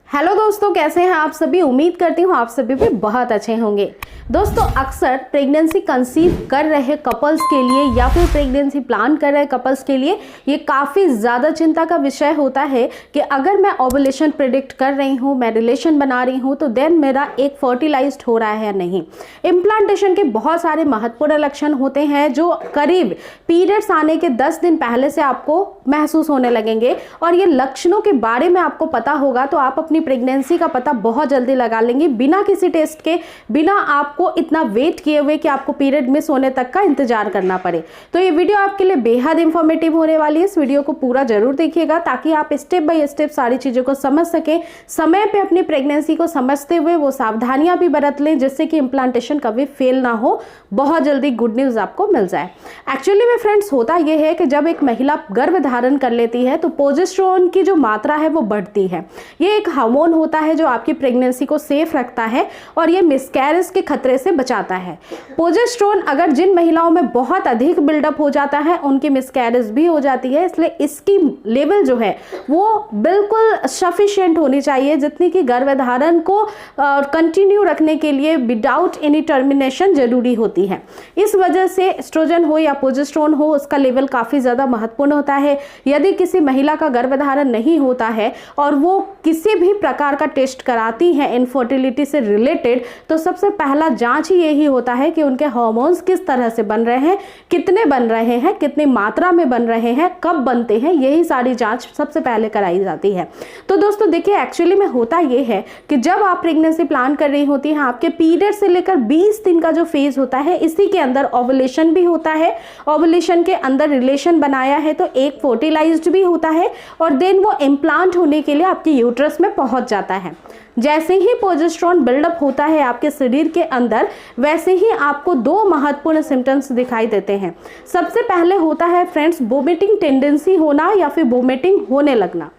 Hello दोस्तों, कैसे हैं आप सभी। उम्मीद करती हूँ आप सभी भी बहुत अच्छे होंगे। दोस्तों, अक्सर प्रेगनेंसी कंसीव कर रहे कपल्स के लिए या फिर प्रेगनेंसी प्लान कर रहे कपल्स के लिए ये काफ़ी ज़्यादा चिंता का विषय होता है कि अगर मैं ओवुलेशन प्रिडिक्ट कर रही हूँ, मैं रिलेशन बना रही हूँ, तो देन मेरा एक फर्टिलाइज्ड हो रहा है या नहीं। इम्प्लांटेशन के बहुत सारे महत्वपूर्ण लक्षण होते हैं जो करीब पीरियड्स आने के 10 दिन पहले से आपको महसूस होने लगेंगे, और ये लक्षणों के बारे में आपको पता होगा तो आप अपनी प्रेगनेंसी का पता बहुत जल्दी लगा लेंगे, बिना किसी टेस्ट के, बिना आपको इतना वेट किए हुए कि आपको पीरियड मिस होने तक का इंतजार करना पड़े। तो ये वीडियो आपके लिए बेहद इंफॉर्मेटिव होने वाली है। इस वीडियो को पूरा जरूर देखिएगा ताकि आप स्टेप बाय स्टेप सारी चीज़ों को समझ सकें, समय पे अपनी प्रेगनेंसी को समझते हुए वो सावधानियां भी बरत लें जिससे कि इम्प्लांटेशन कभी फेल ना हो, बहुत जल्दी गुड न्यूज़ आपको मिल जाए। एक्चुअली में फ्रेंड्स, होता यह है कि जब एक महिला गर्भ धारण कर लेती है तो प्रोजेस्टेरोन की जो मात्रा है वो बढ़ती है। ये एक हार्मोन होता है जो आपकी प्रेगनेंसी को सेफ रखता है और ये मिसकैरेज के खतरे से बचाता है। प्रोजेस्टेरोन अगर जिन महिलाओं में बहुत अधिक बिल्डअप हो जाता है उनकी मिसकैरेज भी हो जाती है, इसलिए इसकी लेवल जो है वो बिल्कुल सफिशिएंट होनी चाहिए जितनी कि गर्भधारण को कंटिन्यू रखने के लिए विदाउट एनी टर्मिनेशन जरूरी होती है। इस वजह से एस्ट्रोजन हो या प्रोजेस्टेरोन हो, उसका लेवल काफ़ी ज़्यादा महत्वपूर्ण होता है। यदि किसी महिला का गर्भधारण नहीं होता है और वो किसी भी प्रकार का टेस्ट कराती है इनफर्टिलिटी से रिलेटेड, तो सबसे पहला जांच ही यही होता है कि उनके हार्मोन्स किस तरह से बन रहे हैं, कितने बन रहे हैं, कितनी मात्रा में बन रहे हैं, कब बनते हैं, यही सारी जांच सबसे पहले कराई जाती है। तो दोस्तों देखिए, एक्चुअली में होता ये है कि जब आप प्रेगनेंसी प्लान कर रही होती हैं, आपके पीरियड से लेकर 20 दिन का जो फेज होता है, इसी के अंदर ओवुलेशन भी होता है। ओवुलेशन के अंदर रिलेशन बनाया है तो एक फर्टिलाइज्ड भी होता है और देन वो इम्प्लांट होने के लिए आपके यूट्रस में पहुंच जाता है। जैसे ही प्रोजेस्टेरोन बिल्डअप होता है आपके शरीर के अंदर, वैसे ही आपको 2 महत्वपूर्ण सिम्टम्स दिखाई देते हैं। सबसे पहले होता है फ्रेंड्स वोमिटिंग टेंडेंसी होना या फिर वोमिटिंग होने लगना।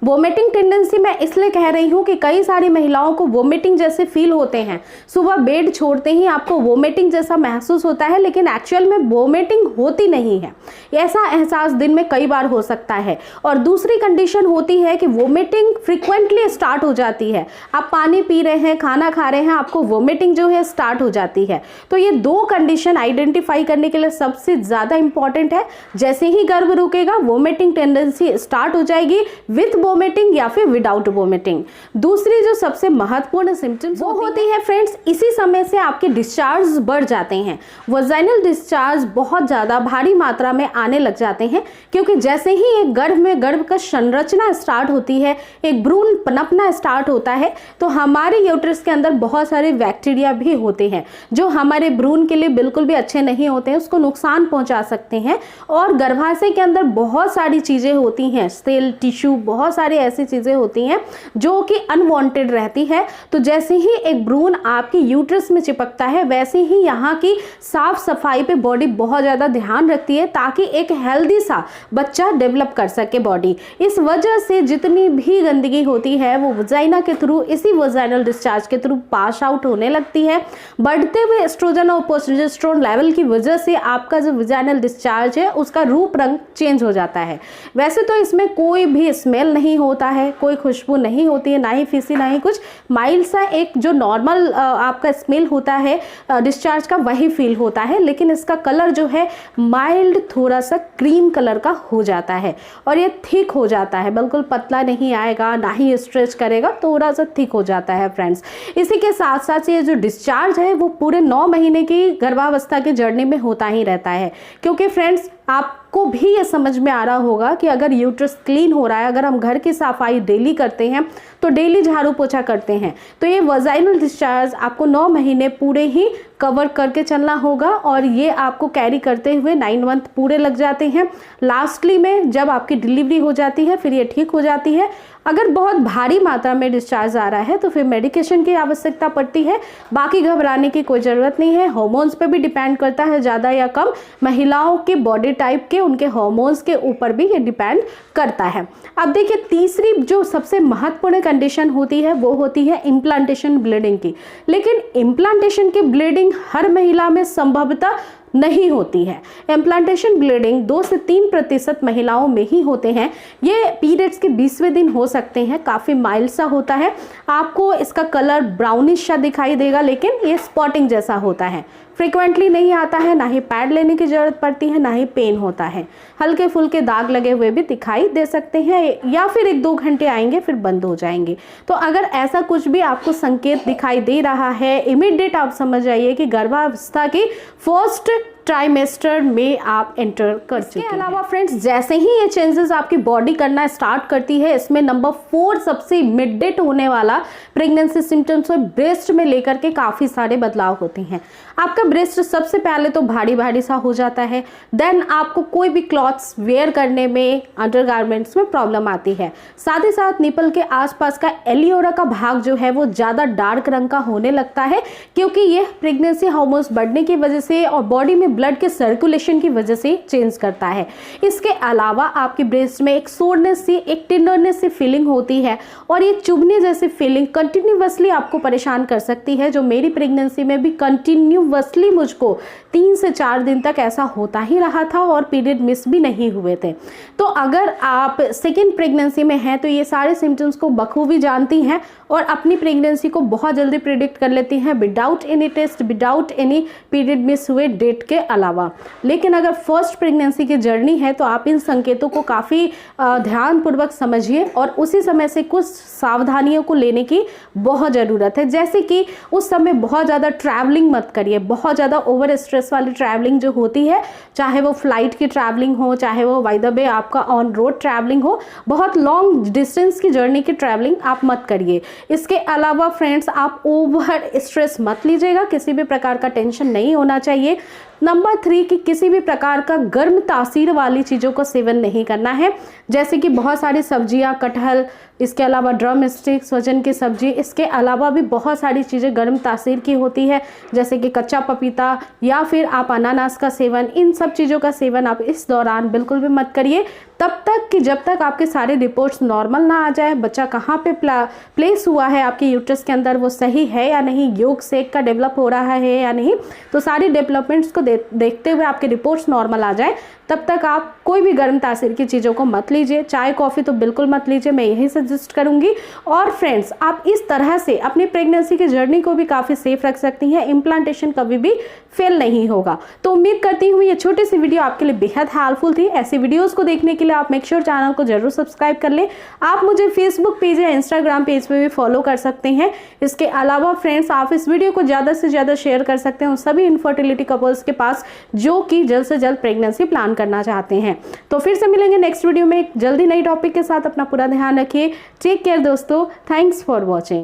वोमिटिंग टेंडेंसी मैं इसलिए कह रही हूँ कि कई सारी महिलाओं को वोमिटिंग जैसे फील होते हैं, सुबह बेड छोड़ते ही आपको वोमिटिंग जैसा महसूस होता है, लेकिन एक्चुअल में वोमिटिंग होती नहीं है। ऐसा एहसास दिन में कई बार हो सकता है। और दूसरी कंडीशन होती है कि वोमिटिंग फ्रिक्वेंटली स्टार्ट हो जाती है। आप पानी पी रहे हैं, खाना खा रहे हैं, आपको वोमिटिंग जो है स्टार्ट हो जाती है। तो ये 2 कंडीशन आइडेंटिफाई करने के लिए सबसे ज़्यादा इंपॉर्टेंट है। जैसे ही गर्भ रुकेगा वोमिटिंग टेंडेंसी स्टार्ट हो जाएगी विथ वोमिटिंग या फिर विदाउट वोमिटिंग। दूसरी जो सबसे महत्वपूर्ण सिम्टम्स वो होती है फ्रेंड्स, इसी समय से आपके डिस्चार्ज बढ़ जाते हैं। वजाइनल डिस्चार्ज बहुत ज़्यादा भारी मात्रा में आने लग जाते हैं, क्योंकि जैसे ही एक गर्भ का संरचना स्टार्ट होती है, एक भ्रूण पनपना स्टार्ट होता है, तो हमारे यूट्रस के अंदर बहुत सारे बैक्टीरिया भी होते हैं जो हमारे भ्रूण के लिए बिल्कुल भी अच्छे नहीं होते हैं, उसको नुकसान पहुंचा सकते हैं। और गर्भाशय के अंदर बहुत सारी चीज़ें होती हैं, सेल, टिश्यू, बहुत सारी ऐसी चीज़ें होती हैं जो कि अनवांटेड रहती है। तो जैसे ही एक भ्रूण आपके यूट्रस में चिपकता है, वैसे ही यहाँ की साफ सफाई पे बॉडी बहुत ज़्यादा ध्यान रखती है ताकि एक हेल्दी सा बच्चा डेवलप कर सके बॉडी। इस वजह से जितनी भी गंदगी होती है वो वजाइना के थ्रू, इसी वजाइनल डिस्चार्ज के थ्रू पास आउट होने लगती है। बढ़ते हुए एस्ट्रोजन और प्रोजेस्टेरोन लेवल की वजह से आपका जो वजाइनल डिस्चार्ज है उसका रूप रंग चेंज हो जाता है। वैसे तो इसमें कोई भी स्मेल नहीं होता है, कोई खुशबू नहीं होती है, ना ही फीसी, ना ही कुछ। माइल्ड सा एक जो नॉर्मल आपका स्मेल होता है डिस्चार्ज का, वही फील होता है, लेकिन इसका कलर जो है माइल्ड थोड़ा सा क्रीम कलर का हो जाता है और ये थिक हो जाता है, बिल्कुल पतला नहीं आएगा, ना ही स्ट्रेच करेगा, थोड़ा सा थिक हो जाता है फ्रेंड्स। इसी के साथ साथ ये जो डिस्चार्ज है वो पूरे 9 महीने की गर्भावस्था की जर्नी में होता ही रहता है, क्योंकि फ्रेंड्स आपको भी ये समझ में आ रहा होगा कि अगर यूट्रस क्लीन हो रहा है, अगर हम घर की सफाई डेली करते हैं, तो डेली झाड़ू पोछा करते हैं, तो ये वजाइनल डिस्चार्ज आपको 9 महीने पूरे ही कवर करके चलना होगा और ये आपको कैरी करते हुए 9 मंथ पूरे लग जाते हैं। लास्टली में जब आपकी डिलीवरी हो जाती है फिर ये ठीक हो जाती है। अगर बहुत भारी मात्रा में डिस्चार्ज आ रहा है तो फिर मेडिकेशन की आवश्यकता पड़ती है। बाकी घबराने की कोई ज़रूरत नहीं है। हार्मोन्स पे भी डिपेंड करता है, ज़्यादा या कम। महिलाओं के बॉडी टाइप के, उनके हार्मोन्स के ऊपर भी ये डिपेंड करता है। अब देखिए, तीसरी जो सबसे महत्वपूर्ण कंडीशन होती है वो होती है इम्प्लांटेशन ब्लीडिंग की। लेकिन इम्प्लांटेशन की ब्लीडिंग हर महिला में संभवतः नहीं होती है। इम्प्लांटेशन ब्लीडिंग 2 से 3% महिलाओं में ही होते हैं। ये पीरियड्स के 20वें दिन हो सकते हैं, काफ़ी माइल्ड सा होता है। आपको इसका कलर ब्राउनिश सा दिखाई देगा, लेकिन ये स्पॉटिंग जैसा होता है। फ्रिक्वेंटली नहीं आता है, ना ही पैड लेने की ज़रूरत पड़ती है, ना ही पेन होता है। हल्के फुल्के दाग लगे हुए भी दिखाई दे सकते हैं, या फिर 1-2 घंटे आएंगे फिर बंद हो जाएंगे। तो अगर ऐसा कुछ भी आपको संकेत दिखाई दे रहा है, इमीडिएट आप समझ जाइए कि गर्भावस्था की फर्स्ट ट्राइमेस्टर में आप एंटर कर चुके हैं। इसके अलावा फ्रेंड्स, जैसे ही ये चेंजेस आपकी बॉडी करना स्टार्ट करती है, इसमें नंबर 4 सबसे इमीडिएट होने वाला प्रेगनेंसी सिम्टम्स और ब्रेस्ट में लेकर के काफ़ी सारे बदलाव होते हैं। आपका ब्रेस्ट सबसे पहले तो भारी भारी सा हो जाता है। देन आपको कोई भी क्लॉथ्स वेयर करने में, अंडरगारमेंट्स में प्रॉब्लम आती है। साथ ही साथ निपल के आसपास का एलियोरा का भाग जो है वो ज़्यादा डार्क रंग का होने लगता है, क्योंकि ये प्रेगनेंसी हार्मोन्स बढ़ने की वजह से और बॉडी में ब्लड के सर्कुलेशन की वजह से चेंज करता है। इसके अलावा आपके ब्रेस्ट में एक सोरनेस सी, एक टेंडरनेस सी फीलिंग होती है, और ये चुभने जैसी फीलिंग कंटिन्यूअसली आपको परेशान कर सकती है, जो मेरी प्रेगनेंसी में भी कंटिन्यूअसली मुझको 3 से 4 दिन तक ऐसा होता ही रहा था, और पीरियड मिस भी नहीं हुए थे। तो अगर आप सेकेंड प्रेगनेंसी में हैं तो ये सारे सिम्टम्स को बखूबी जानती हैं और अपनी प्रेगनेंसी को बहुत जल्दी प्रिडिक्ट कर लेती हैं, without any test, without any period miss हुए डेट के अलावा। लेकिन अगर फर्स्ट प्रेगनेंसी की जर्नी है तो आप इन संकेतों को काफ़ी ध्यानपूर्वक समझिए और उसी समय से कुछ सावधानियों को लेने की बहुत ज़रूरत है। जैसे कि उस समय बहुत ज़्यादा ट्रैवलिंग मत करिए, बहुत ज़्यादा ओवर स्ट्रेस वाली ट्रैवलिंग जो होती है, चाहे वो फ्लाइट की ट्रैवलिंग हो, चाहे वो बाय द वे आपका ऑन रोड ट्रैवलिंग हो, बहुत लॉन्ग डिस्टेंस की जर्नी की ट्रैवलिंग आप मत करिए। इसके अलावा फ्रेंड्स, आप ओवर स्ट्रेस मत लीजिएगा, किसी भी प्रकार का टेंशन नहीं होना चाहिए। नंबर 3 कि किसी भी प्रकार का गर्म तासीर वाली चीज़ों का सेवन नहीं करना है, जैसे कि बहुत सारी सब्जियां, कटहल, इसके अलावा ड्रम स्टिक, सोजन की सब्जी, इसके अलावा भी बहुत सारी चीज़ें गर्म तासीर की होती है, जैसे कि कच्चा पपीता या फिर आप अनानास का सेवन, इन सब चीज़ों का सेवन आप इस दौरान बिल्कुल भी मत करिए, तब तक कि जब तक आपके सारे रिपोर्ट्स नॉर्मल ना आ जाए। बच्चा कहाँ पे प्लेस हुआ है आपके यूट्रस के अंदर, वो सही है या नहीं, योग सेक का डेवलप हो रहा है या नहीं, तो सारी डेवलपमेंट्स को देखते हुए आपके रिपोर्ट्स नॉर्मल आ जाए, तब तक आप कोई भी गर्म तासीर की चीज़ों को मत लीजिए। चाय कॉफ़ी तो बिल्कुल मत लीजिए, मैं यही सजेस्ट करूंगी। और फ्रेंड्स, आप इस तरह से अपनी प्रेगनेंसी की जर्नी को भी काफ़ी सेफ रख सकती हैं। इम्प्लांटेशन कभी भी फेल नहीं होगा। तो उम्मीद करती हूँ ये छोटी सी वीडियो आपके लिए बेहद हेल्पफुल थी। ऐसी वीडियोस को देखने के लिए आप मेक श्योर चैनल को जरूर सब्सक्राइब कर लें। आप मुझे फेसबुक पेज या इंस्टाग्राम पेज पे भी फॉलो कर सकते हैं। इसके अलावा फ्रेंड्स, आप इस वीडियो को ज़्यादा से ज़्यादा शेयर कर सकते हैं उन सभी इनफर्टिलिटी कपल्स के पास जो कि जल्द से जल्द प्रेगनेंसी प्लान करना चाहते हैं। तो फिर से मिलेंगे नेक्स्ट वीडियो में एक जल्दी नई टॉपिक के साथ। अपना पूरा ध्यान रखिए। टेक केयर दोस्तों। Thanks for watching.